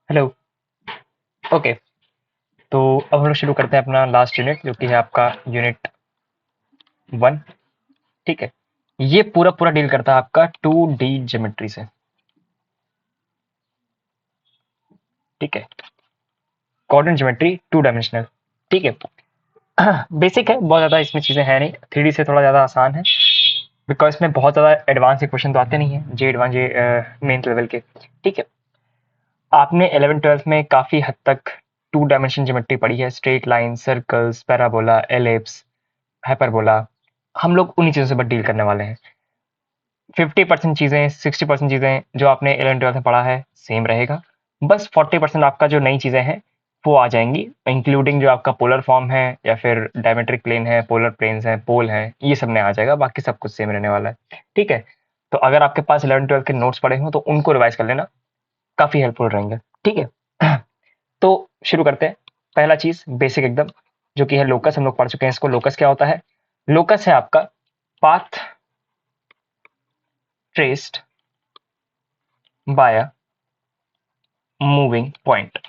Hello. Okay, तो अब हम लोग शुरू करते हैं अपना लास्ट यूनिट जो कि है आपका यूनिट 1। ठीक है, ये पूरा पूरा डील करता है आपका 2D ज्योमेट्री से। ठीक है, कोऑर्डिनेट ज्योमेट्री 2 डायमेंशनल। ठीक है, बेसिक है, बहुत ज़्यादा इसमें चीज़ें हैं नहीं। 3D से थोड़ा ज़्यादा आसान है बिकॉज इसमें बहुत ज़्यादा एडवांस क्वेश्चन तो आते नहीं है, जे एडवांस जे मेन लेवल के। ठीक है, आपने 11th 12th में काफ़ी हद तक 2 डायमेंशन ज्योमेट्री पढ़ी है, straight line, circles, parabola, ellipse, hyperbola. हम लोग उन्हीं चीज़ों से बस डील करने वाले हैं। 50% चीज़ें, 60% चीज़ें जो आपने 11th 12th में पढ़ा है सेम रहेगा। बस 40% आपका जो नई चीज़ें हैं वो आ जाएंगी, इंक्लूडिंग जो आपका पोलर फॉर्म है या फिर डायमेट्रिक प्लेन है, पोलर प्लेन्स हैं, पोल हैं, ये सब नए आ जाएगा। बाकी सब कुछ सेम रहने वाला है। ठीक है, तो अगर आपके पास 11th 12th के नोट्स पड़े हों तो उनको रिवाइज कर लेना, काफ़ी हेल्पफुल रहेंगे। ठीक है, तो शुरू करते हैं। पहला चीज़ बेसिक एकदम, जो कि है लोकस। हम लोग पढ़ चुके हैं इसको। लोकस क्या होता है? लोकस है आपका path traced by a moving point.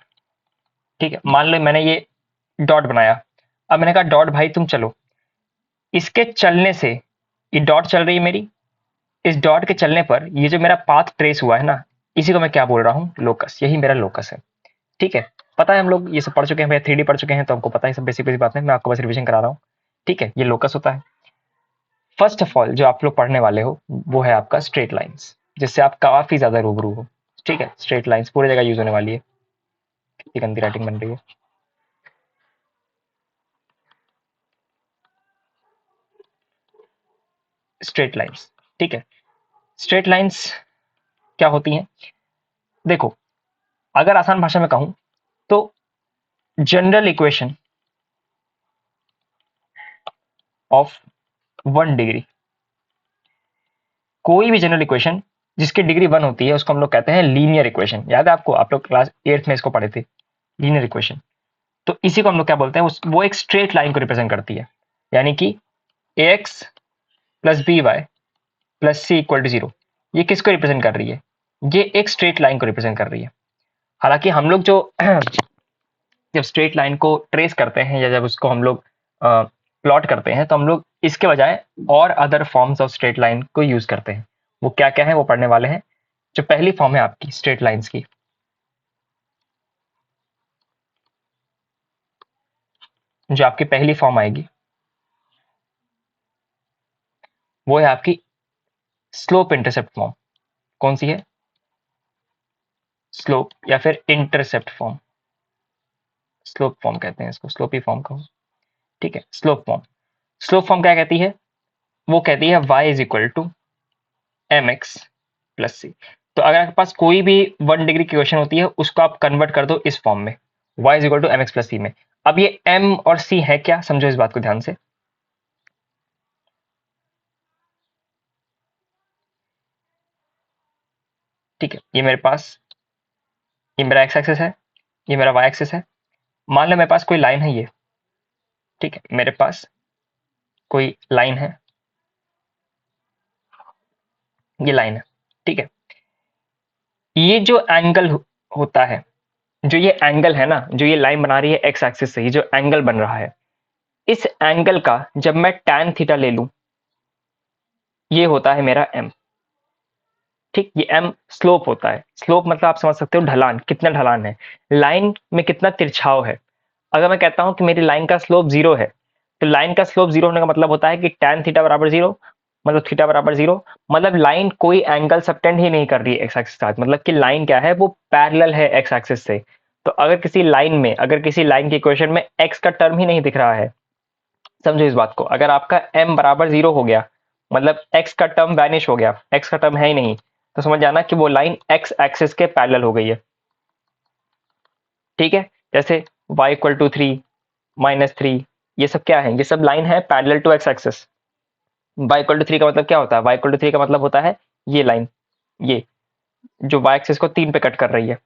ठीक है, मान लो मैंने ये डॉट बनाया। अब मैंने कहा डॉट भाई तुम चलो, इसके चलने से, ये डॉट चल रही है मेरी, इस डॉट के चलने पर ये जो मेरा पाथ ट्रेस हुआ है ना, इसी को मैं क्या बोल रहा हूँ? लोकस। यही मेरा लोकस है। ठीक है, पता है हम लोग ये सब पढ़ चुके हैं भैया, 3D पढ़ चुके हैं, तो हमको पता है सब बेसिक बेसिक बातें। मैं आपको बस रिविजन करा रहा हूँ। ठीक है, ये लोकस होता है। फर्स्ट ऑफ ऑल जो आप लोग पढ़ने वाले हो वो है आपका स्ट्रेट लाइंस, जिससे आप काफी ज्यादा रूबरू हो। ठीक है, स्ट्रेट लाइंस पूरी जगह यूज होने वाली है। कितनी गंदी राइटिंग बन रही है। स्ट्रेट लाइंस, ठीक है। स्ट्रेट लाइंस क्या होती हैं? देखो, अगर आसान भाषा में कहूं तो जनरल इक्वेशन ऑफ 1 डिग्री, कोई भी जनरल इक्वेशन जिसकी डिग्री 1 होती है उसको हम लोग कहते हैं लीनियर इक्वेशन। याद है आपको? आप लोग क्लास 8th में इसको पढ़े थे, लीनियर इक्वेशन। तो इसी को हम लोग क्या बोलते हैं? वो एक स्ट्रेट लाइन को रिप्रेजेंट करती है, यानी कि a x plus b y plus c equal to 0। ये किसको रिप्रेजेंट कर रही है? ये एक स्ट्रेट लाइन को रिप्रेजेंट कर रही है। हालांकि हम लोग जो जब स्ट्रेट लाइन को ट्रेस करते हैं या जब उसको हम लोग प्लॉट करते हैं तो हम लोग इसके बजाय और other forms of straight line को यूज करते हैं। वो क्या क्या है वो पढ़ने वाले हैं। जो पहली फॉर्म है आपकी स्ट्रेट लाइंस की, जो आपकी पहली फॉर्म आएगी वो है आपकी स्लोप इंटरसेप्ट फॉर्म। कौन सी है? स्लोप या फिर इंटरसेप्ट फॉर्म। स्लोप फॉर्म कहते हैं इसको, स्लोपी फॉर्म कहो। ठीक है, स्लोप फॉर्म। स्लोप फॉर्म क्या कहती है? वो कहती है y is equal to m x plus c. तो अगर आपके पास कोई भी 1 डिग्री की क्वेश्चन होती है उसको आप कन्वर्ट कर दो इस फॉर्म में, y is equal to m x plus c में। अब ये m और c है क्या? समझो इस बात को ध्यान से। ठीक है, ये मेरे पास, ये मेरा x एक्सिस है, ये मेरा y एक्सिस है। मान लो मेरे पास कोई लाइन है ये। ठीक है, मेरे पास कोई लाइन है, ये लाइन है। ठीक है, ये जो एंगल होता है, जो ये एंगल है ना, जो ये लाइन बना रही है एक्स एक्सिस से, ये जो एंगल बन रहा है, इस एंगल का जब मैं tan थीटा ले लूं, ये होता है मेरा m। ठीक, ये m स्लोप होता है। स्लोप मतलब आप समझ सकते हो ढलान, कितना ढलान है, लाइन में कितना तिरछाव है। अगर मैं कहता हूं कि मेरी लाइन का स्लोप 0 है, तो लाइन का स्लोप 0 होने का मतलब होता है कि tan थीटा बराबर 0, मतलब थीटा बराबर 0, मतलब लाइन कोई एंगल सबटेंड ही नहीं कर रही है एक्स एक्सिस के साथ। मतलब कि लाइन क्या है? वो पैरेलल है एक्स एक्सिस से। तो अगर किसी लाइन में, अगर किसी लाइन की इक्वेशन में एक्स का टर्म ही नहीं दिख रहा है, समझो इस बात को, अगर आपका m बराबर 0 हो गया, मतलब x का टर्म वैनिश हो गया, x का टर्म है ही नहीं, तो समझ जाना कि वो लाइन x एक्सिस के पैरेलल हो गई है। ठीक है, जैसे y इक्वल टू 3, -3, ये सब क्या है? ये सब लाइन है parallel to x axis. y equal to 3 का मतलब क्या होता है? y इक्वल टू 3 का मतलब होता है ये लाइन, ये जो y एक्सिस को 3 पे कट कर रही है।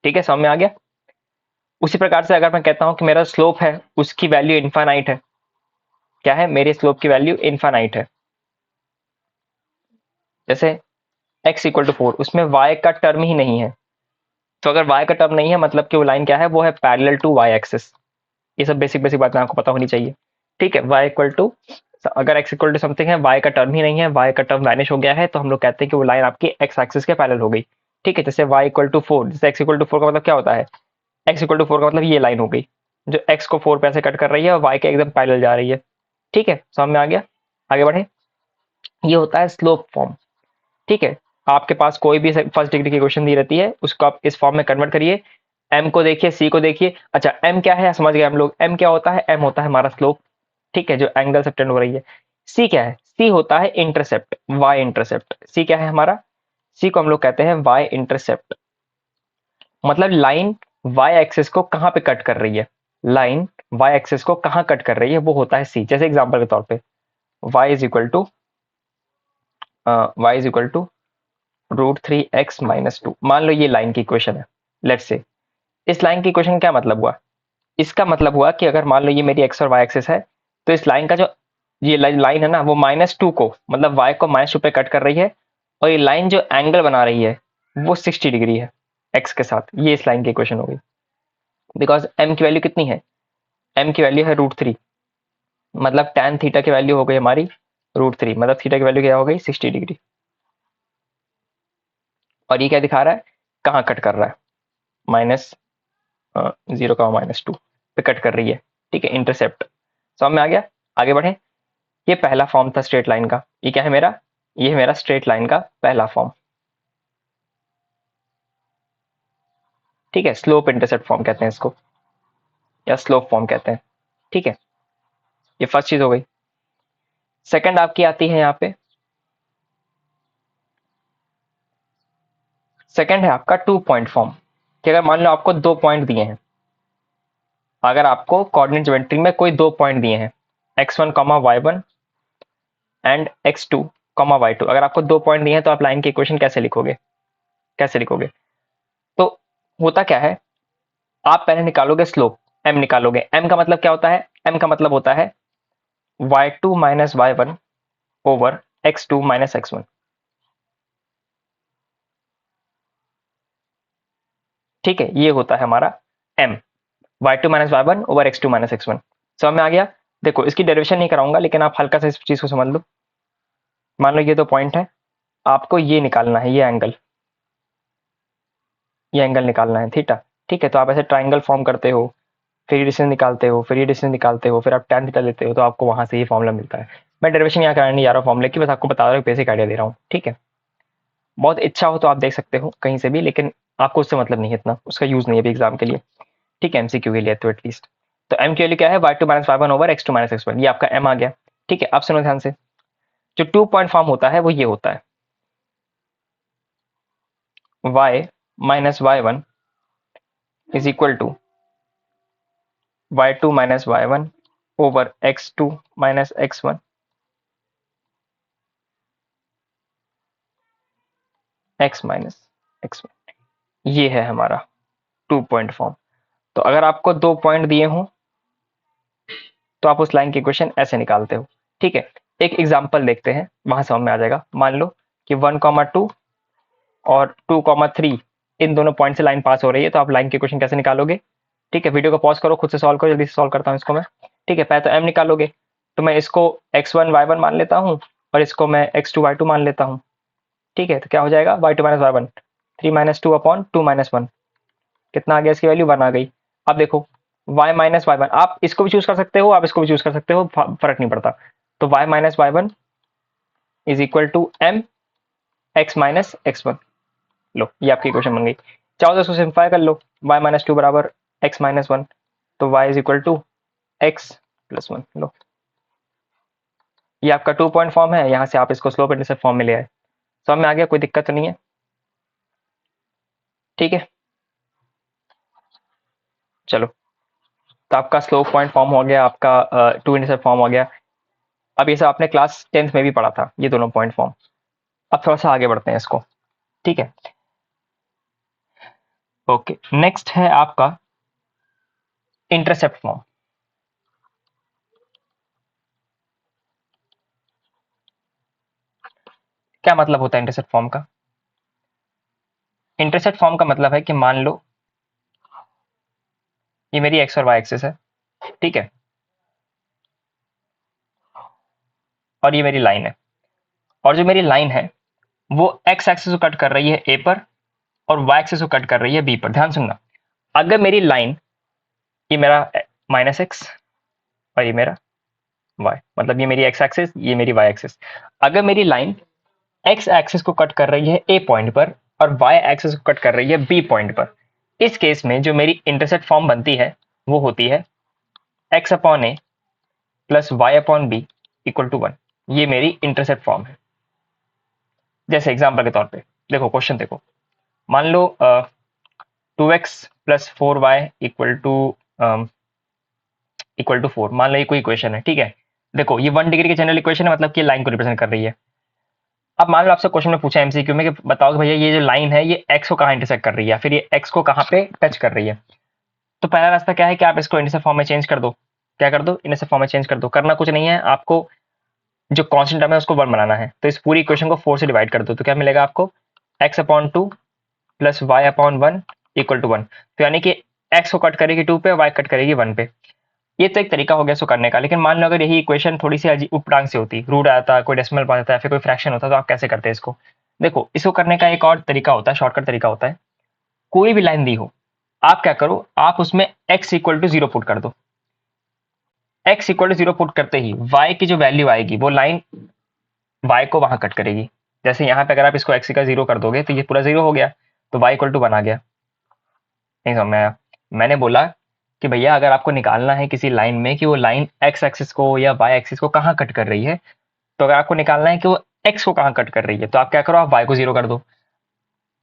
ठीक है, समझ में आ गया? उसी प्रकार से अगर मैं कहता हूं कि मेरा स्लोप है, उसकी वैल्यू इनफाइनाइट है। क्या है? मेरे स्लोप की वैल्यू इनफाइनाइट है। जैसे x इक्वल टू 4, उसमें y का टर्म ही नहीं है, तो अगर y का टर्म नहीं है मतलब कि वो लाइन क्या है, वो है पैरेलल टू y एक्सिस। ये सब बेसिक बेसिक बातें आपको पता होनी चाहिए। ठीक है, y इक्वल टू, अगर x इक्वल टू समथिंग है, y का टर्म ही नहीं है, y का टर्म वैनिश हो गया है, तो हम लोग कहते हैं कि वो लाइन आपकी x एक्सिस के पैरेलल हो गई। ठीक है, जैसे y इक्वल टू 4, जैसे x इक्वल टू 4 का मतलब क्या होता है, x इक्वल टू 4 का मतलब ये लाइन हो गई जो x को 4 पे ऐसे कट कर रही है और y के एकदम पैरेलल जा रही है। ठीक है, समझ में आ गया? आगे बढ़े। ये होता है स्लोप फॉर्म। ठीक है, आपके पास कोई भी फर्स्ट डिग्री की क्वेश्चन दी रहती है, उसको आप इस फॉर्म में कन्वर्ट करिए। एम को देखिए, सी को देखिए। अच्छा, एम क्या है समझ गए हम लोग। एम क्या होता है, एम होता है हमारा स्लोप। ठीक है, जो एंगल से टेंड हो रही है। सी क्या है, सी होता है इंटरसेप्ट, वाई इंटरसेप्ट। सी क्या है हमारा, सी को हम लोग कहते हैं वाई इंटरसेप्ट। मतलब लाइन वाई एक्सिस को कहां पे कट कर रही है, लाइन वाई एक्सिस को कहां कट कर रही है, वो होता है सी। जैसे एग्जांपल के तौर पे y is equal to y is equal to √3x-2। मान लो ये लाइन की इक्वेशन है, लेट्स से। इस लाइन की इक्वेशन क्या मतलब हुआ, इसका मतलब हुआ कि अगर मान लो ये मेरी एक्स और वाई एक्सिस है, तो इस लाइन का जो ये लाइन है ना, वो -2 को मतलब y को -2 पे कट कर रही है, और ये लाइन जो एंगल बना रही है वो 60 डिग्री है x के साथ। ये इस लाइन की इक्वेशन हो गई। बिकॉज m की वैल्यू कितनी है, m की वैल्यू है √3, मतलब tan थीटा की वैल्यू हो गई हमारी √3, मतलब थीटा की वैल्यू क्या हो गई 60 डिग्री। और ये क्या दिखा रहा है, कहाँ कट कर रहा है, माइनस 0, -2 पे कट कर रही है। ठीक है, इंटरसेप्ट। समझ में आ गया? आगे बढ़े। ये पहला फॉर्म था स्ट्रेट लाइन का। ये क्या है मेरा, ये है मेरा स्ट्रेट लाइन का पहला फॉर्म। ठीक है, स्लोप इंटरसेप्ट फॉर्म कहते हैं इसको, या स्लोप फॉर्म कहते हैं। ठीक है, ये फर्स्ट चीज हो गई। सेकंड आपकी आती है यहाँ पे, सेकंड है आपका 2 पॉइंट फॉर्म। कि अगर मान लो आपको 2 पॉइंट दिए हैं, अगर आपको कोऑर्डिनेट ज्योमेट्री में कोई 2 पॉइंट दिए हैं, x1, y1 and x2, y2, अगर आपको 2 पॉइंट दिए हैं तो आप लाइन की इक्वेशन कैसे लिखोगे, कैसे लिखोगे? तो होता क्या है, आप पहले निकालोगे स्लोप, m निकालोगे। m का मतलब क्या होता है, m का मतलब होता है y2 - y1 over x2 - x1। ठीक है, ये होता है हमारा m, y2 - y1 over x2 - x1। समझ में आ गया? देखो, इसकी डेरिवेशन नहीं कराऊंगा, लेकिन आप हल्का सा इस चीज को समझ लो। मान लो ये 2 पॉइंट है, आपको ये निकालना है, ये एंगल निकालना है थीटा। ठीक है, तो आप ऐसे ट्राइंगल फॉर्म करते हो, फिर ये डिस्टेंस निकालते हो, फिर ये डिस्टेंस निकालते हो, फिर आप tan थीटा लेते हो, तो आपको वहां से ये फॉर्मूला मिलता है। मैं डेरिवेशन यहाँ कराने नहीं जा रहा हूँ फॉर्मूले की, बस आपको बता रहा हूँ, बेसिक आइडिया दे रहा हूँ। ठीक है, बहुत इच्छा हो तो आप देख सकते हो कहीं से भी, लेकिन आपको उससे मतलब नहीं है इतना, उसका यूज नहीं है अभी एग्जाम के लिए। ठीक है, एमसीक्यू के लिए तो एटलीस्ट। तो एम के लिए क्या है, y2 - y1 over x2 - x1, ये आपका m आ गया। ठीक है, अब सुनो ध्यान से। जो 2 पॉइंट फॉर्म होता है वो ये होता है, y - y1 is equal to y2 - y1 over x2 - x1 x - x1। ये है हमारा 2 पॉइंट फॉर्म। तो अगर आपको 2 पॉइंट दिए हों, तो आप उस लाइन की इक्वेशन ऐसे निकालते हो। ठीक है, एक एग्जाम्पल देखते हैं, वहां समझ में आ जाएगा। मान लो कि 1, 2 और 2, 3 इन दोनों पॉइंट से लाइन पास हो रही है, तो आप लाइन की इक्वेशन कैसे निकालोगे? ठीक है, वीडियो को पॉज करो, खुद से सॉल्व करो, जल्दी से सॉल्व करता हूँ इसको मैं। ठीक है, पहले तो m निकालोगे, तो मैं इसको x1 y1 मान लेता हूँ, और इसको मैं x2 y2 मान लेता हूँ। ठीक है, तो क्या हो जाएगा, y2 - y1 3 - 2 अपॉन 2 - 1, कितना आ गया, इसकी वैल्यू 1 आ गई। अब देखो, y - y1, आप इसको भी चूज कर सकते हो, आप इसको भी चूज कर सकते हो, फर्क नहीं पड़ता। तो y - y1 is equal to m x - x1। लो, ये आपकी इक्वेशन बन गई। चाहो तो इसको सिंप्लीफाई कर लो, y - 2 बराबर x - 1, तो y is equal to x + 1। लो, ये आपका 2 पॉइंट फॉर्म है, यहाँ से आप इसको स्लोप इंटरसेप्ट फॉर्म में ले आए। समझ में आ गया, कोई दिक्कत तो नहीं है? ठीक है, चलो। तो आपका स्लोप पॉइंट फॉर्म हो गया, आपका 2 इंटरसेप्ट फॉर्म हो गया। अब ये सब आपने क्लास 10th में भी पढ़ा था, ये दोनों पॉइंट फॉर्म। अब थोड़ा सा आगे बढ़ते हैं इसको। ठीक है, ओके। नेक्स्ट है आपका इंटरसेप्ट फॉर्म। क्या मतलब होता है इंटरसेप्ट फॉर्म का? इंटरसेक्ट फॉर्म का मतलब है कि मान लो ये मेरी एक्स और वाई एक्सिस है, ठीक है, और ये मेरी लाइन है, और जो मेरी लाइन है वो एक्स एक्सिस को कट कर रही है ए पर और वाई एक्सिस को कट कर रही है बी पर। ध्यान सुनना, अगर मेरी लाइन, ये मेरा माइनस एक्स और ये मेरा वाई, मतलब ये मेरी एक्स एक्सिस, ये मेरी वाई एक्सिस, अगर मेरी लाइन एक्स एक्सिस को कट कर रही है ए पॉइंट पर और वाई एक्सिस को कट कर रही है बी पॉइंट पर, इस केस में जो मेरी इंटरसेक्ट फॉर्म बनती है वो होती है x upon a plus y upon b equal to 1। ये मेरी इंटरसेप्ट फॉर्म है। जैसे एग्जाम्पल के तौर पे देखो, क्वेश्चन देखो, मान लो 2x plus 4y equal to 4, मान लो ये कोई इक्वेशन है, ठीक है। देखो ये 1 डिग्री की जनरल इक्वेशन है, मतलब कि लाइन को रिप्रेजेंट कर रही है। अब मान लो आपसे क्वेश्चन में पूछा एमसीक्यू में कि बताओ कि भैया ये जो लाइन है ये x को कहाँ इंटरसेक्ट कर रही है, फिर ये x को कहाँ पे टच कर रही है। तो पहला रास्ता क्या है कि आप इसको इंटरसेप्ट फॉर्म में चेंज कर दो। क्या कर दो? इंटरसेप्ट फॉर्म में चेंज कर दो। करना कुछ नहीं है, आपको जो कांस्टेंट टर्म है उसको 1 बनाना है। तो इस पूरी इक्वेशन को 4 से डिवाइड कर दो, तो क्या मिलेगा आपको? x upon 2 plus y upon 1 equal to 1। तो यानी कि x को कट करेगी 2 पे, y कट करेगी 1 पे। ये तो एक तरीका हो गया इसको करने का। लेकिन मान लो अगर यही इक्वेशन थोड़ी सी उपटांग से होती, रूट आता, कोई डेसिमल पार्ट आता है, फिर कोई फ्रैक्शन होता, तो आप कैसे करते हैं इसको? देखो, इसको करने का एक और तरीका होता है, शॉर्टकट तरीका होता है। कोई भी लाइन दी हो, आप क्या करो, आप उसमें x इक्वल टू 0 पुट कर दो। x इक्वल टू 0 पुट करते ही y की जो वैल्यू आएगी वो लाइन y को वहां कट करेगी। जैसे यहाँ पे अगर आप इसको x का 0 कर दोगे तो ये पूरा 0 हो गया, तो y इक्वल टू 1 आ गया। नहीं समझ में आया? मैंने बोला कि भैया अगर आपको निकालना है किसी लाइन में कि वो लाइन x एक्सिस को या y एक्सिस को कहाँ कट कर रही है, तो अगर आपको निकालना है कि वो x को कहाँ कट कर रही है, तो आप क्या करो, आप y को 0 कर दो।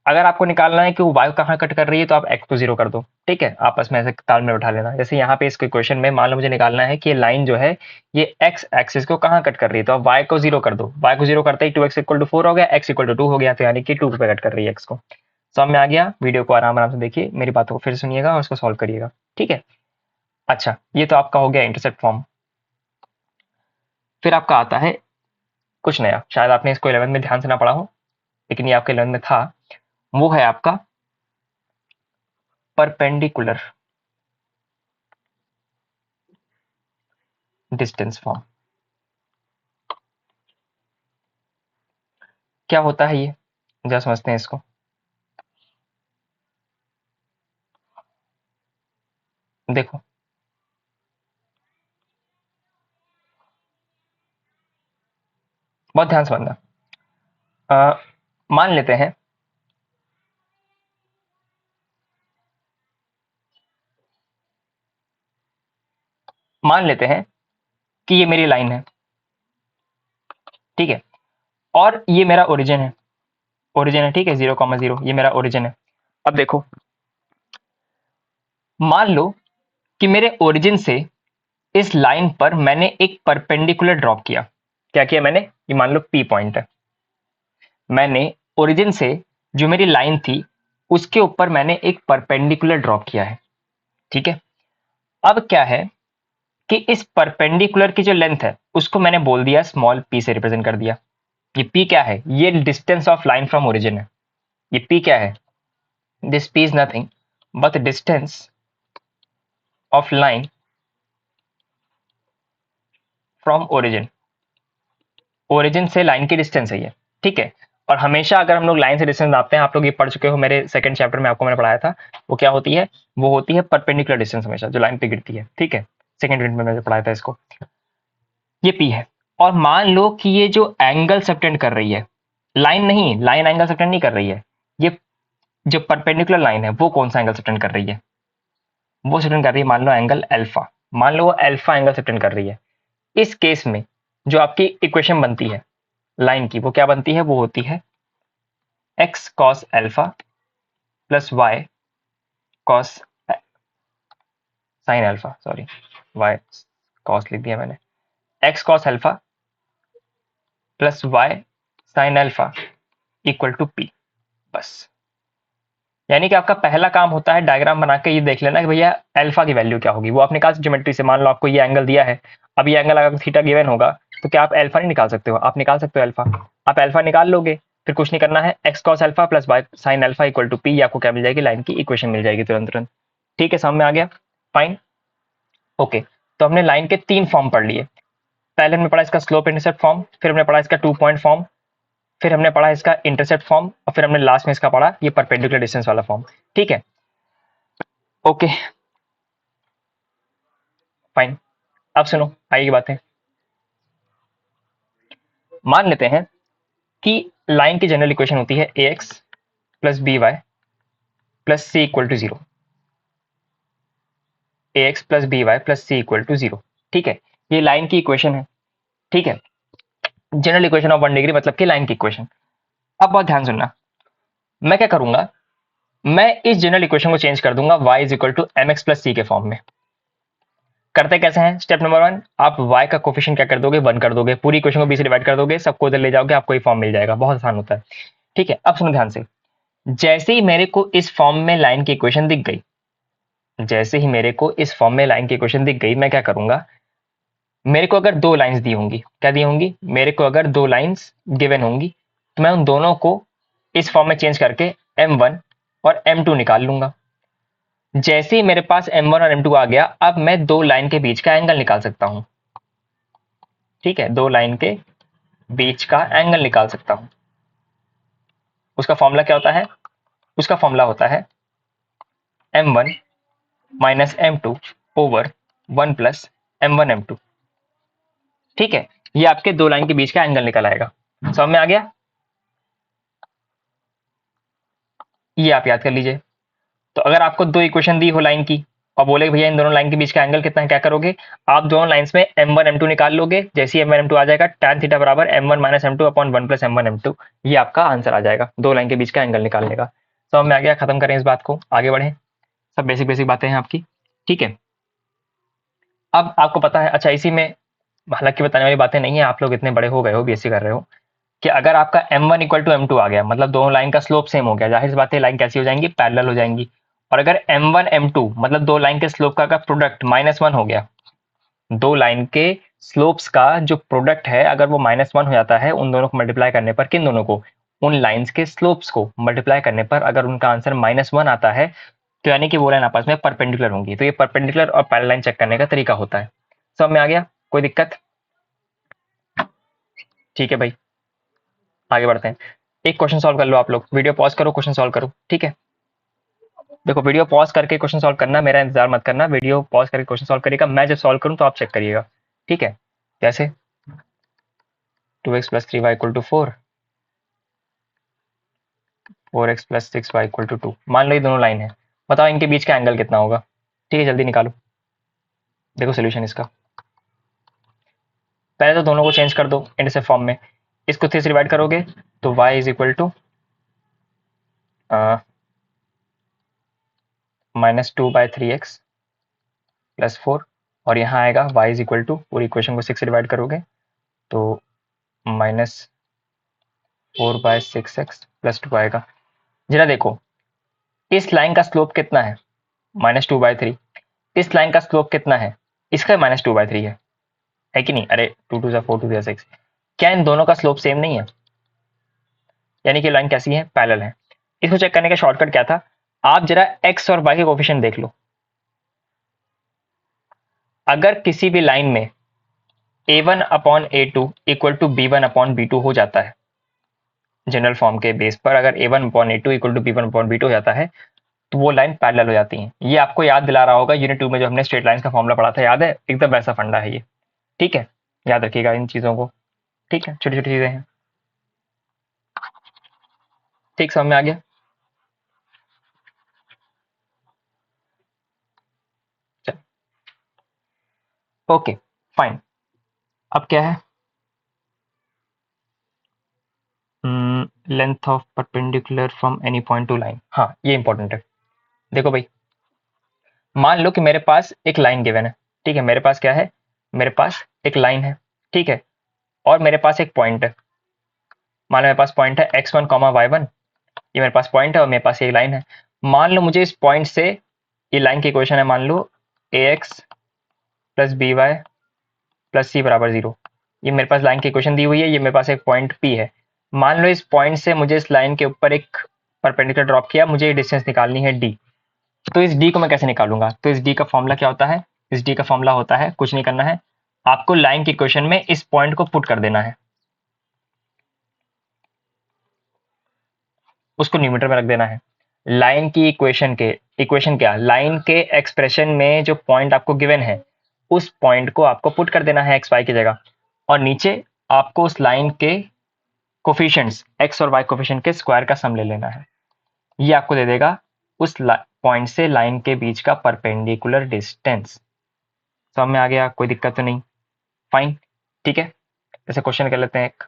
अगर आपको निकालना है कि वो y को कहाँ कट कर रही है, तो आप x को 0 कर दो। ठीक है, आपस में ऐसे ताल में बैठा लेना। जैसे यहाँ पे इस क्वेश्चन में मान लो मुझे निकालना है कि ये लाइन जो है ये x एक्सिस को कहाँ कट कर रही है, तो आप y को 0 कर दो। y को 0 करते ही 2x इक्वल टू 4 हो गया, x इक्वल टू 2 हो गया, तो यानी कि 2 पे कट कर रही है x को। समझ में आ गया? वीडियो को आराम आराम से देखिए, मेरी बातों को फिर सुनिएगा और उसको सॉल्व करिएगा। ठीक है, अच्छा, ये तो आपका हो गया इंटरसेप्ट फॉर्म। फिर आपका आता है कुछ नया, शायद आपने इसको 11th में ध्यान से ना पढ़ा हो, लेकिन ये आपके 11th में था। वो है आपका परपेंडिकुलर डिस्टेंस फॉर्म। क्या होता है ये, जरा समझते हैं इसको। देखो, बहुत ध्यान से समझना। मान लेते हैं मान लेते हैं कि ये मेरी लाइन है, ठीक है, और ये मेरा ओरिजिन है। ओरिजिन है, ठीक है, 0,0, ये मेरा ओरिजिन है। अब देखो, मान लो कि मेरे ओरिजिन से इस लाइन पर मैंने एक परपेंडिकुलर ड्रॉप किया। क्या किया मैंने? ये मान लो पी पॉइंट है। मैंने ओरिजिन से जो मेरी लाइन थी उसके ऊपर मैंने एक परपेंडिकुलर ड्रॉप किया है, ठीक है। अब क्या है कि इस परपेंडिकुलर की जो लेंथ है उसको मैंने बोल दिया स्मॉल पी से रिप्रेजेंट कर दिया। ये पी क्या है? ये distance of line from origin है। ये पी क्या है? This P is nothing but distance of line from origin. Origin से लाइन की डिस्टेंस है ये, ठीक है। और हमेशा अगर हम लोग लाइन से डिस्टेंस नापते हैं, आप लोग ये पढ़ चुके हो, मेरे सेकंड चैप्टर में आपको मैंने पढ़ाया था, वो क्या होती है? वो होती है परपेंडिकुलर डिस्टेंस, हमेशा जो लाइन पे गिरती है, ठीक है। सेकंड यूनिट में मैंने पढ़ाया था इसको। ये पी है, और मान लो कि ये जो एंगल सबटेंड कर रही है, लाइन नहीं, लाइन एंगल सबटेंड नहीं कर रही है, ये जो परपेंडिकुलर लाइन है वो कौन सा एंगल सबटेंड कर रही है? वो सबटेंड कर रही है, मान लो एंगल अल्फा। मान लो वो अल्फा एंगल सबटेंड कर रही है। इस केस में जो आपकी इक्वेशन बनती है लाइन की, वो क्या बनती है? वो होती है x cos alpha plus y cos sine alpha, sorry, y cos लिख दिया मैंने। X cos alpha plus y sine alpha equal to p. बस, यानी कि आपका पहला काम होता है डायग्राम बना के ये देख लेना कि भैया अल्फा की वैल्यू क्या होगी। वो आप निकाल ज्योमेट्री से। मान लो आपको ये एंगल दिया है, अब ये एंगल अगर थीटा गिवन होगा तो क्या आप अल्फा नहीं निकाल सकते हो? आप निकाल सकते हो अल्फा। आप अल्फा निकाल लोगे फिर कुछ नहीं करना है, x cos alpha plus y sine alpha equal to p, आपको क्या मिल जाएगी, लाइन की इक्वेशन मिल जाएगी तुरंत तुरंत। ठीक है, समझ में आ गया, फाइन। ओके, तो हमने लाइन के 3 फॉर्म पढ़ लिए। पहले हमने पढ़ा इसका स्लोप इंटरसेप्ट फॉर्म, फिर हमने पढ़ा इसका 2 पॉइंट फॉर्म, फिर हमने पढ़ा इसका इंटरसेप्ट फॉर्म, और फिर हमने लास्ट में इसका पढ़ा ये परपेंडिकुलर डिस्टेंस वाला फॉर्म। ठीक है, ओके फाइन। अब सुनो आइए बातें। मान लेते हैं कि लाइन की जनरल इक्वेशन होती है a x plus b y plus c equal to zero. A x plus b y plus c equal to zero. ठीक है, ये लाइन की इक्वेशन है। ठीक है, जनरल इक्वेशन ऑफ 1 डिग्री मतलब कि लाइन की इक्वेशन। अब बहुत ध्यान सुनना, मैं क्या करूंगा, मैं इस जनरल इक्वेशन को चेंज कर दूंगा y is equal to m x plus c के फॉर्म में। करते कैसे हैं, स्टेप नंबर 1, आप y का कोफिशिएंट क्या कर दोगे, 1 कर दोगे, पूरी इक्वेशन को b से डिवाइड कर दोगे, सबको उधर ले जाओगे, आपको ये फॉर्म मिल जाएगा, बहुत आसान होता है। ठीक है, अब सुनो ध्यान से, जैसे ही मेरे को इस फॉर्म में लाइन की इक्वेशन दिख गई, जैसे ही मेरे को इस फॉर्म में लाइन की इक्वेशन दिख गई, मैं क्या करूंगा, मेरे को अगर 2 लाइंस दी होंगी, क्या दी होंगी, मेरे को अगर 2 लाइंस गिवन होंगी, तो मैं उन दोनों को इस फॉर्म में चेंज करके m1 और m2 निकाल लूंगा। जैसे ही मेरे पास m1 और m2 आ गया, अब मैं 2 लाइन के बीच का एंगल निकाल सकता हूं। ठीक है, 2 लाइन के बीच का एंगल निकाल सकता हूं। उसका फॉर्मूला क्या होता है, उसका फॉर्मूला होता है m1 minus m2 over 1 plus m1 m2। ठीक है, ये आपके 2 लाइन के बीच का एंगल निकल आएगा। समझ में आ गया, ये आप याद कर लीजिए। तो अगर आपको 2 इक्वेशन दी हो लाइन की और बोले भैया इन दोनों लाइन के बीच का एंगल कितना है, क्या करोगे, आप दोनों लाइंस में m1 m2 निकाल लोगे। जैसे ही m1 m2 आ जाएगा, tan थीटा बराबर m1 minus m2 upon 1 plus m1 m2, ये आपका आंसर आ जाएगा 2 लाइन के बीच का एंगल निकालने का। समझ में आ गया, खत्म करें इस बात को, आगे बढ़ें। सब बेसिक बेसिक बातें हैं आपकी। ठीक है, अब आपको पता है, अच्छा इसी में हालांकि बताने वाली बातें नहीं है, आप लोग इतने बड़े हो गए हो, बीएससी कर रहे हो, कि अगर आपका m1 इक्वल टू m2 आ गया, मतलब दोनों लाइन का स्लोप सेम हो गया, जाहिर सी बात है लाइन कैसी हो जाएंगी, पैरेलल हो जाएंगी। और अगर m1 m2 मतलब दो लाइन के स्लोप का प्रोडक्ट -1 हो गया, दो लाइन के स्लोप्स का जो प्रोडक्ट है अगर वो -1 हो जाता है, उन दोनों को मल्टीप्लाई करने पर, किन दोनों को, उन लाइंस के स्लोप्स को मल्टीप्लाई करने पर अगर उनका आंसर -1 आता है, तो यानी कि वो लाइन आपस में परपेंडिकुलर होंगी। तो ये परपेंडिकुलर और पैरेलल लाइन चेक करने का तरीका होता है। समझ में आ गया, कोई दिक्कत? ठीक है भाई, आगे बढ़ते हैं। एक क्वेश्चन सॉल्व कर लो आप लोग, वीडियो पॉज करो, क्वेश्चन सॉल्व करो। ठीक है, देखो वीडियो पॉज करके क्वेश्चन सॉल्व करना, मेरा इंतजार मत करना, वीडियो पॉज करके क्वेश्चन सॉल्व करिएगा, मैं जब सॉल्व करूं तो आप चेक करिएगा। ठीक है, कैसे, 2x plus 3y equal to 4, 4x plus 6y equal to 2। मान लो ये दोनों लाइन है, बताओ इनके बीच का एंगल कितना होगा। ठीक है, जल्दी निकालो, देखो सोल्यूशन इसका। पहले तो दोनों को चेंज कर दो इंटरसेप्ट फॉर्म में, इसको 3 से डिवाइड करोगे तो y is equal to -2/3x plus 4, और यहाँ आएगा y इज इक्वल टू, पूरी इक्वेशन को 6 से डिवाइड करोगे तो -4/6x प्लस 2 आएगा। जरा देखो इस लाइन का स्लोप कितना है, -2/3। इस लाइन का स्लोप कितना है, इसका -2/3 है कि नहीं, अरे 2 2 4 2 6, क्या इन दोनों का स्लोप सेम नहीं है, यानी कि लाइन कैसी है, पैरेलल है। इसको चेक करने का शॉर्टकट क्या था, आप जरा x और y के कोफिशिएंट देख लो। अगर किसी भी लाइन में a1 upon a2 equal to b1 upon b2 हो जाता है, जनरल फॉर्म के बेस पर अगर a1 upon a2 equal to b1 upon b2 हो जाता है, तो वो लाइन पैरेलल हो जाती है। ये आपको याद दिला रहा होगा यूनिट 2 में जो हमने स्ट्रेट लाइंस का फॉर्मूला पढ़ा था, याद है, एकदम वैसा फंडा है ये। ठीक है, याद रखिएगा इन चीजों को। ठीक है, छोटी छोटी चीजें हैं। ठीक, समझ में आ गया। चल, ओके फाइन। अब क्या है, length of perpendicular from any point two line. हाँ, ये इंपॉर्टेंट है। देखो भाई, मान लो कि मेरे पास एक लाइन गिवन है। ठीक है, मेरे पास क्या है, मेरे पास एक लाइन है। ठीक है, और मेरे पास एक पॉइंट है, मान लो मेरे पास पॉइंट है x1 y1, ये मेरे पास पॉइंट है और मेरे पास एक लाइन है। मान लो मुझे इस पॉइंट से, ये लाइन की इक्वेशन है, मान लो ax plus b y plus c बराबर 0, ये मेरे पास लाइन की इक्वेशन दी हुई है, ये मेरे पास एक पॉइंट P है। मान लो इस पॉइंट से मुझे इस लाइन के ऊपर एक परपेंडिकुलर ड्रॉप किया, मुझे ये डिस्टेंस निकालनी है डी। तो इस डी को मैं कैसे निकालूंगा? तो इस डी का फॉर्मूला क्या होता है? इस डी का फॉर्मूला होता है, कुछ नहीं करना है, आपको लाइन की इक्वेशन में इस पॉइंट को पुट कर देना है, उसको न्यूमरेटर में रख देना है। लाइन की इक्वेशन क्या, लाइन के एक्सप्रेशन में जो पॉइंट आपको गिवन है उस पॉइंट को आपको पुट कर देना है एक्स वाई की जगह, और नीचे आपको उस लाइन के कोफिशिएंट्स एक्स और वाई कोफिशिएंट के स्क्वायर का सम ले लेना है। ये आपको दे देगा उस पॉइंट से लाइन के बीच का परपेंडिकुलर डिस्टेंस। समझ में आ गया? कोई दिक्कत तो नहीं? फाइन, ठीक है। जैसे क्वेश्चन कर लेते हैं एक,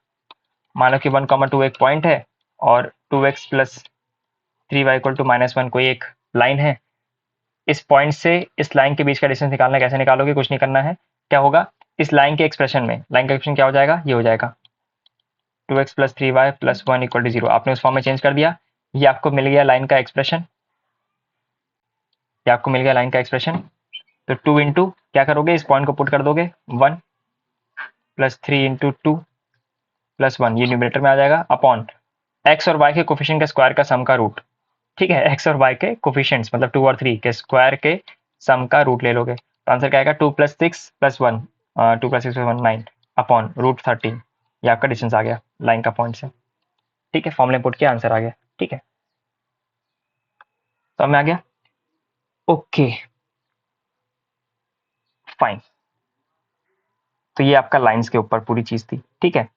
मान लो कि 1,2 एक पॉइंट है और 2x plus 3y equal to -1 कोई एक लाइन है। इस पॉइंट से इस लाइन के बीच का डिस्टेंस निकालना है। कैसे निकालोगे? कुछ नहीं करना है, क्या होगा, इस लाइन के एक्सप्रेशन में, लाइन का एक्सप्रेशन क्या हो जाएगा, ये हो जाएगा 2x plus 3y plus 1 equal to 0। आपने उस फॉर्म में चेंज कर दिया, ये आपको मिल गया लाइन का एक्सप्रेशन, ये आपको मिल गया लाइन का एक्सप्रेशन। तो 2 इंटू क्या करोगे, इस पॉइंट को पुट कर दोगे, 1 प्लस 3 इंटू 2 प्लस 1, ये न्यूमरेटर में आ जाएगा, अपॉन एक्स और वाई के कोफिशिएंट के स्क्वायर का सम का रूट। ठीक है, एक्स और वाई के कोफिशिएंट्स मतलब 2 और 3 के स्क्वायर के सम का रूट ले लोगे, तो आंसर क्या आएगा, 2 plus 6 plus 1, 2 plus 6 plus 1 9 upon root 13। ये आपका डिस्टेंस आ गया लाइन का पॉइंट से। ठीक है, फॉर्मूले पुट किया, आंसर आ गया। ठीक है, समझ में आ गया? Okay fine. तो ये आपका लाइंस के ऊपर पूरी चीज थी। ठीक है,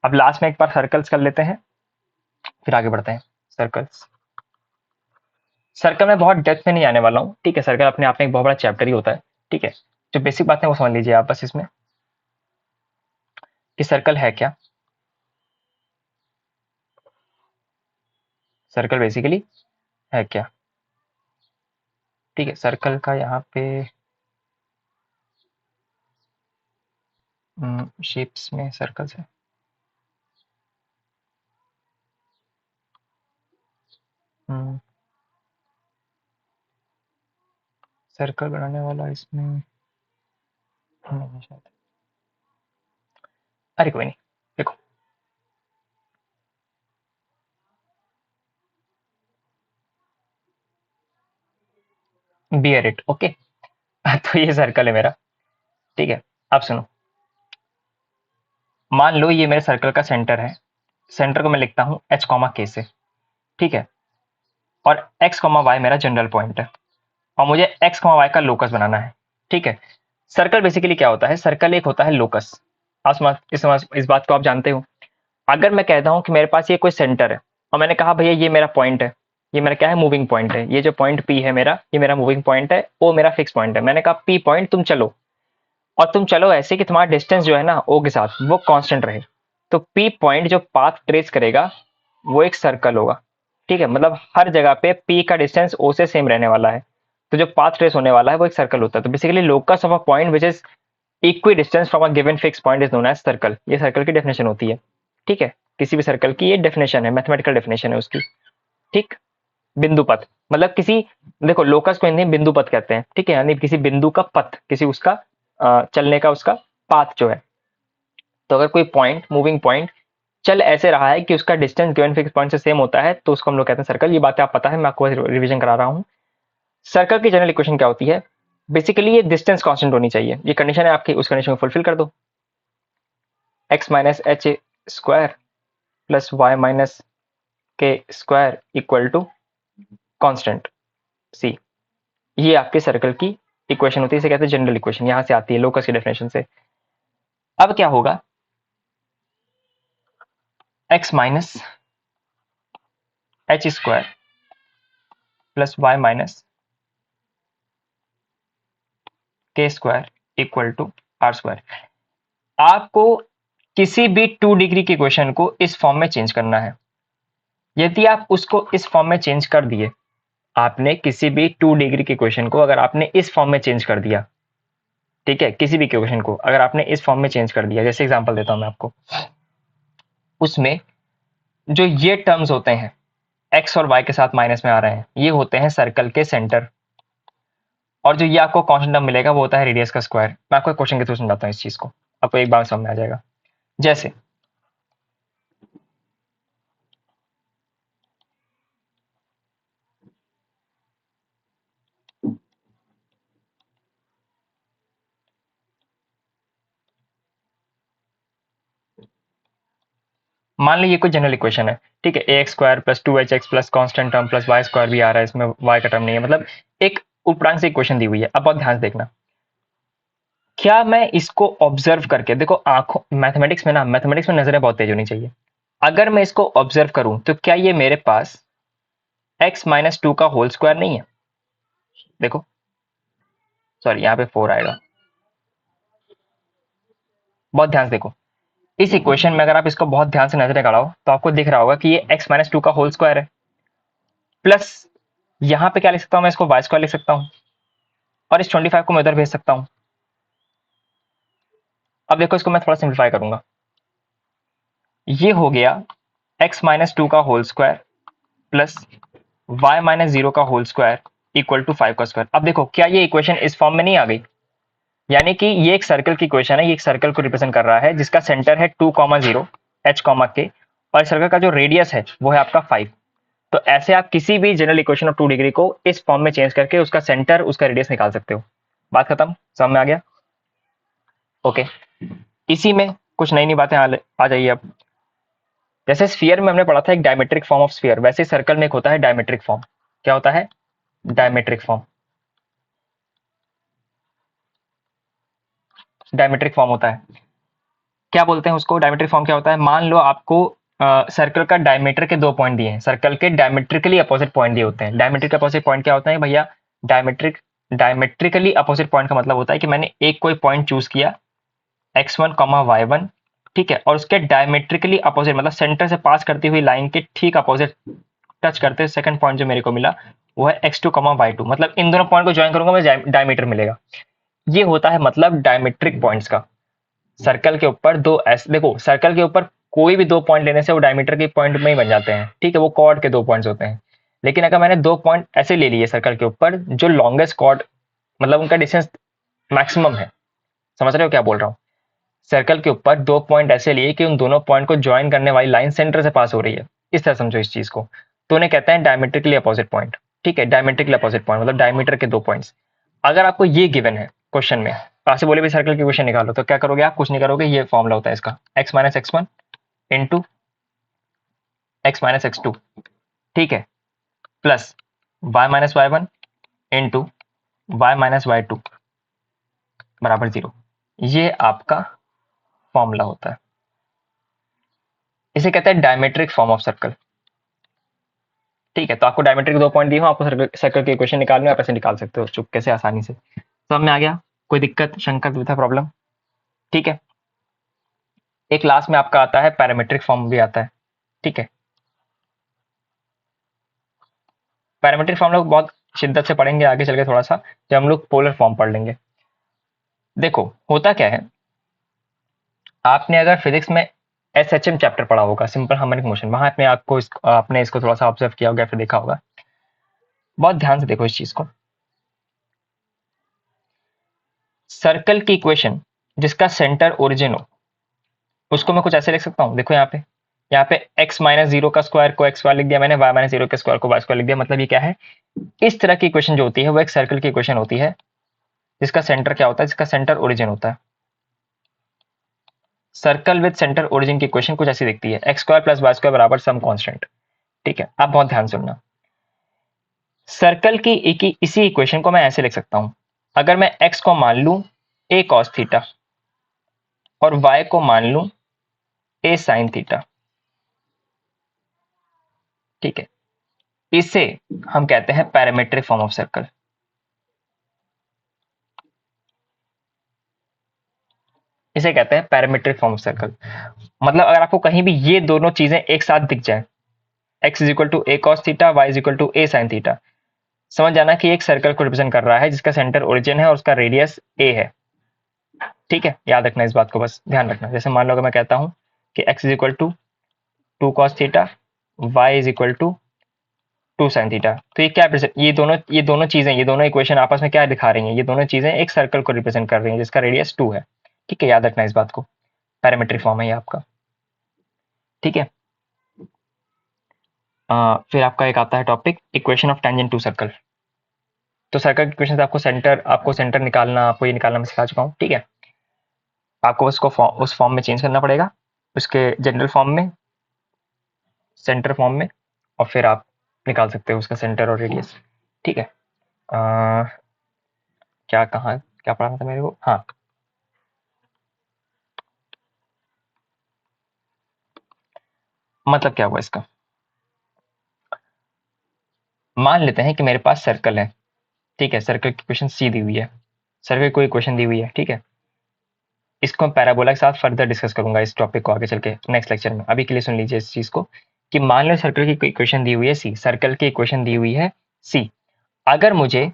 अब लास्ट में एक बार सर्कल्स कर लेते हैं, फिर आगे बढ़ते हैं। सर्कल्स, सर्कल में बहुत डेप्थ में नहीं आने वाला हूँ। ठीक है, सर्कल अपने आप में एक बहुत बड़ा चैप्टर ही होता है। ठीक है, जो बेसिक बातें वो समझ लीजिए आप बस इसमें, कि सर्कल है क्या। सर्कल बेसिकली है क्या? ठीक है, सर्कल का यहाँ पे शेप्स में सर्कल्स है। सर्कल बनाने वाला इसमें नहीं है शायद। अरे कोई नहीं, देखो बियर इट। ओके तो ये सर्कल है मेरा। ठीक है, अब सुनो, मान लो ये मेरे सर्कल का सेंटर है, सेंटर को मैं लिखता हूँ एच कॉमा के से। ठीक है, और एक्स कॉमा वाई मेरा जनरल पॉइंट है, और मुझे एक्स कॉमा वाई का लोकस बनाना है। ठीक है, सर्कल बेसिकली क्या होता है, सर्कल एक होता है लोकस। आप इस बात को आप जानते हो। अगर मैं कहता हूं कि मेरे पास ये कोई सेंटर है, और मैंने कहा भैया ये मेरा पॉइंट है, ये मेरा क्या है, मूविंग पॉइंट है, ये जो पॉइंट पी है मेरा, ये मेरा मूविंग पॉइंट है, ओ मेरा फिक्स पॉइंट है। मैंने कहा पी पॉइंट तुम चलो, और तुम चलो ऐसे कि तुम्हारा डिस्टेंस जो है ना ओ के साथ वो कांस्टेंट रहे। तो पी पॉइंट जो पाथ ट्रेस करेगा वो एक सर्कल होगा। ठीक है, मतलब हर जगह पे पी का डिस्टेंस ओ से सेम रहने वाला है, तो जो पाथ ट्रेस होने वाला है वो एक सर्कल होता है। तो basically locus of a point which is equidistance from a given fix point is known as circle. ये सर्कल की डेफिनेशन होती है। ठीक है, किसी भी सर्कल की ये डेफिनेशन है, मैथमेटिकल डेफिनेशन है उसकी। ठीक, बिंदु पथ मतलब किसी, देखो लोकस को हिंदी में बिंदु पथ कहते हैं। ठीक है, यानी किसी बिंदु का पथ, किसी उसका चलने का उसका पाथ जो है। तो अगर कोई पॉइंट, मूविंग पॉइंट चल ऐसे रहा है कि उसका डिस्टेंस गिवन फिक्स पॉइंट से सेम होता है, तो उसको हम लोग कहते हैं सर्कल। ये बातें आप पता है, मैं आपको रिवीजन करा रहा हूँ। सर्कल की जनरल इक्वेशन क्या होती है, बेसिकली ये डिस्टेंस कांस्टेंट होनी चाहिए, ये कंडीशन है आपकी, उस कंडीशन को फुलफिल कर दो। X minus h square plus y minus k square equal to constant c. ये आपके सर्कल की इक्वेशन होती है, इसे कहते हैं जनरल इक्वेशन, यहां से आती है लोकस की डेफिनेशन से। अब क्या होगा, x minus h square plus y minus k square equal to r square. आपको किसी भी 2 डिग्री की इक्वेशन को इस फॉर्म में चेंज करना है। यदि आप उसको इस फॉर्म में चेंज कर दिए, आपने किसी भी 2 डिग्री की इक्वेशन को अगर आपने इस फॉर्म में चेंज कर दिया, ठीक है, किसी भी इक्वेशन को अगर आपने इस फॉर्म में चेंज कर दिया, जैसे एग्जांपल देता हूं मैं आपको, उसमें जो ये टर्म्स होते हैं एक्स और वाई के साथ माइनस में आ रहे हैं, ये होते हैं सर्कल के सेंटर, और जो ये आपको कांस्टेंट टर्म मिलेगा वो होता है रेडियस का स्क्वायर। मैं आपको क्वेश्चन के थ्रू समझाता हूँ इस चीज को, आपको एक बार समझ में आ जाएगा। जैसे मान लो ये कोई जनरल इक्वेशन है, ठीक है, a x square plus 2h x plus constant term plus y square भी आ रहा है, इसमें वाई का टर्म नहीं है, मतलब एक उपरांत से इक्वेशन दी हुई है। अब बहुत ध्यान से देखना, क्या मैं इसको ऑब्जर्व करके, देखो आंखों, मैथमेटिक्स में नजरें बहुत तेज होनी चाहिए। अगर मैं इसको ऑब्जर्व करूं तो क्या ये मेरे पास x-2 का होल स्क्वायर नहीं है? देखो, सॉरी यहाँ पे 4 आएगा। बहुत ध्यान से देखो, इस इक्वेशन में अगर आप इसको बहुत ध्यान से नजरें गड़ाओ तो आपको दिख रहा होगा कि ये x-2 का होल स्क्वायर है, प्लस यहाँ पे क्या लिख सकता हूँ मैं, इसको वाई स्क्वायर लिख सकता हूँ, और इस 25 को मैं उधर भेज सकता हूँ। अब देखो, इसको मैं थोड़ा सिंप्लीफाई करूंगा, ये हो गया x-2 का होल स्क्वायर प्लस y-0 का होल स्क्वायर इक्वल टू 5 का स्क्वायर। अब देखो, क्या ये इक्वेशन इस फॉर्म में नहीं आ गई? यानी कि ये एक सर्कल की इक्वेशन है, ये एक सर्कल को रिप्रेजेंट कर रहा है जिसका सेंटर है 2,0 h, k, और सर्कल का जो रेडियस है वो है आपका 5। तो ऐसे आप किसी भी जनरल इक्वेशन ऑफ 2 डिग्री को इस फॉर्म में चेंज करके उसका सेंटर, उसका रेडियस निकाल सकते हो। बात खत्म, समझ में आ गया? ओके, इसी में कुछ नई नई बातें आ जाइए। अब जैसे स्फीयर में हमने पढ़ा था एक डायमेट्रिक फॉर्म ऑफ स्फीयर, वैसे सर्कल में एक होता है डायमेट्रिक फॉर्म। क्या होता है? Diametric form. डायमेट्रिक फॉर्म होता है, क्या बोलते हैं उसको? डायमेट्रिक फॉर्म क्या होता है? मान लो आपको सर्कल का डायमीटर के 2 पॉइंट दिए हैं, सर्कल के डायमेट्रिकली अपोजिट पॉइंट दिए होते हैं। डायमेट्रिक अपोजिट पॉइंट क्या होता है भैया? डायमेट्रिकली अपोजिट पॉइंट का मतलब होता है कि मैंने एक कोई पॉइंट चूज किया x1, y1, ठीक है, और उसके डायमेट्रिकली अपोजिट मतलब सेंटर से पास करती हुई लाइन के ठीक अपोजिट टच करते सेकंड पॉइंट जो मेरे को मिला वो है x2, y2, मतलब इन दोनों पॉइंट को ज्वाइन करूंगा मुझे डायमीटर मिलेगा। ये होता है मतलब डायमेट्रिक पॉइंट्स का। सर्कल के ऊपर दो ऐसे, देखो सर्कल के ऊपर कोई भी 2 पॉइंट लेने से वो डायमीटर के पॉइंट में ही बन जाते हैं, ठीक है, वो कॉर्ड के 2 पॉइंट्स होते हैं। लेकिन अगर मैंने 2 पॉइंट ऐसे ले लिए सर्कल के ऊपर जो लॉन्गेस्ट कॉर्ड, मतलब उनका डिस्टेंस मैक्सिमम है, समझ रहे हो क्या बोल रहा हूँ? सर्कल के ऊपर 2 पॉइंट ऐसे लिए कि उन दोनों पॉइंट को ज्वाइन करने वाली लाइन सेंटर से पास हो रही है, इस तरह समझो इस चीज को। तो उन्हें कहते हैं डायमेट्रिकली अपोजिट पॉइंट, ठीक है, डायमेट्रिकली अपोजिट पॉइंट मतलब डायमीटर के 2 पॉइंट्स। अगर आपको ये गिवन है क्वेश्चन में, आपसे बोले भी सर्कल की क्वेश्चन निकालो, तो क्या करोगे आप? कुछ नहीं करोगे, ये फॉर्मूला होता है इसका, x-x1 इंटू x-x2, ठीक है, प्लस y-y1 इंटू y-y2 बराबर 0। ये आपका फॉर्मूला होता है, इसे कहते हैं डायमेट्रिक फॉर्म ऑफ सर्कल, ठीक है। तो आपको डायमेट्रिक 2 पॉइंट दिए हो, आपको सर्कल की इक्वेशन निकालनी है, आप ऐसे निकाल सकते हो चुपके से आसानी से। समझ में आ गया? कोई दिक्कत, शंका, दुविधा, प्रॉब्लम? ठीक है। एक क्लास में आपका आता है पैरामीट्रिक फॉर्म भी आता है, ठीक है। पैरामीट्रिक फॉर्म लोग बहुत शिद्दत से पढ़ेंगे आगे चल के, थोड़ा सा जब हम लोग पोलर फॉर्म पढ़ लेंगे। देखो होता क्या है, आपने अगर फिजिक्स में SHM चैप्टर पढ़ा होगा, सिंपल हार्मोनिक मोशन, वहां पे आपको आपने इसको थोड़ा सा ऑब्जर्व किया होगा, फिर देखा होगा। बहुत ध्यान से देखो इस चीज को। सर्कल की इक्वेशन जिसका सेंटर ओरिजिन हो, उसको मैं कुछ ऐसे लिख सकता हूँ। देखो यहाँ पे x-0 का स्क्वायर को x स्क्वायर लिख दिया मैंने, y-0 के स्क्वायर को y स्क्वायर लिख दिया। मतलब ये क्या है? इस तरह की इक्वेशन जो होती है वो एक सर्कल की इक्वेशन होती है जिसका सेंटर क्या होता है? जिसका सेंटर ओरिजिन होता है। सर्कल विद सेंटर ओरिजिन की इक्वेशन कुछ ऐसी दिखती है, x square plus y square बराबर सम कांस्टेंट, ठीक है। आप बहुत ध्यान सुनना, सर्कल की इसी इक्वेशन को मैं ऐसे लिख सकता हूं, अगर मैं x को मान लूं a cos थीटा और y को मान लूं a sin थीटा, ठीक है, इसे हम कहते हैं पैरामीट्रिक फॉर्म ऑफ सर्कल। इसे कहते हैं पैरामीट्रिक फॉर्म ऑफ सर्कल। मतलब अगर आपको कहीं भी ये दोनों चीजें एक साथ दिख जाए, x is equal to a cos theta, y is equal to a sin theta, समझ जाना कि एक सर्कल को रिप्रेजेंट कर रहा है जिसका सेंटर ओरिजिन है और उसका रेडियस a है, ठीक है। याद रखना इस बात को, बस ध्यान रखना। जैसे मान लो अगर मैं कहता हूं कि x is equal to 2 cos theta, y is equal to 2 sin theta, तो ये क्या ये दोनों चीजें, ये दोनों इक्वेशन आपस में क्या दिखा रही हैं? ये दोनों चीजें एक सर्कल को रिप्रेजेंट कर रही हैं जिसका रेडियस 2 है, ठीक है। याद रखना इस बात को, पैरामीट्रिक फॉर्म है ये आपका, ठीक है। फिर आपका एक आता है topic equation of tangent to circle. तो सर्कल इक्वेशन से आपको सेंटर निकालना, आपको ये निकालना मैं सिखा चुका हूँ, ठीक है। आपको उसको उस फॉर्म में चेंज करना पड़ेगा, उसके जनरल फॉर्म में, सेंटर फॉर्म में, और फिर आप निकाल सकते हो उसका सेंटर और रेडियस। ठीक है। क्या पढ़ाना था मेरे को? हाँ, मतलब क्या हुआ इसका, मान लेते हैं कि मेरे पास सर्कल है। ठीक है, सर्कल की इक्वेशन सी दी हुई है, सर्कल की कोई इक्वेशन दी हुई है। ठीक है, इसको मैं पैराबोला के साथ फर्दर डिस्कस करूंगा इस टॉपिक को आगे चल के नेक्स्ट लेक्चर में। अभी के लिए सुन लीजिए इस चीज को, कि मान लो सर्कल की इक्वेशन दी हुई है सी, सर्कल की इक्वेशन दी हुई है सी। अगर मुझे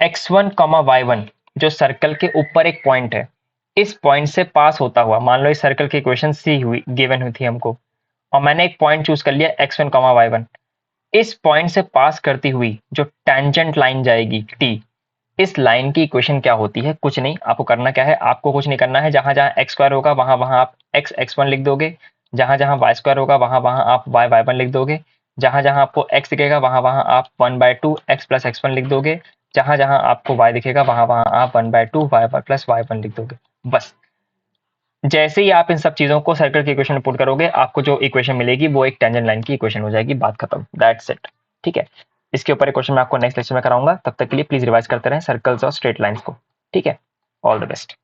x1 y1 जो सर्कल के ऊपर एक पॉइंट है, इस पॉइंट से पास होता हुआ, मान लो इस सर्कल की इक्वेशन सी हुई गिवन हुई थी हमको, और मैंने एक पॉइंट चूज कर लिया x1 y1, इस पॉइंट से पास करती हुई जो टेंजेंट लाइन जाएगी t, इस लाइन की इक्वेशन क्या होती है? कुछ नहीं, आपको करना क्या है, आपको कुछ नहीं करना है, जहां जहां एक्स स्क्वायर होगा वहां वहां आप एक्स x1 लिख दोगे, जहां जहां वाई स्क्वायर होगा वहां वहां आप वाई y1 लिख दोगे, जहां जहां आपको x दिखेगा वहां वहां आप 1/2 x प्लस x1 लिख दोगे, जहां जहां आपको y दिखेगा वहां वहां आप 1/2 y प्लस y1 लिख दोगे। बस, जैसे ही आप इन सब चीजों को सर्कल की इक्वेशन में पुट करोगे, आपको जो इक्वेशन मिलेगी वो एक टेंजेंट लाइन की इक्वेशन हो जाएगी, बात खत्म, दैट्स इट। ठीक है, इसके ऊपर एक क्वेश्चन मैं आपको नेक्स्ट लेक्चर में कराऊंगा, तब तक के लिए प्लीज रिवाइज करते रहें सर्कल्स और स्ट्रेट लाइंस को। ठीक है, ऑल द बेस्ट।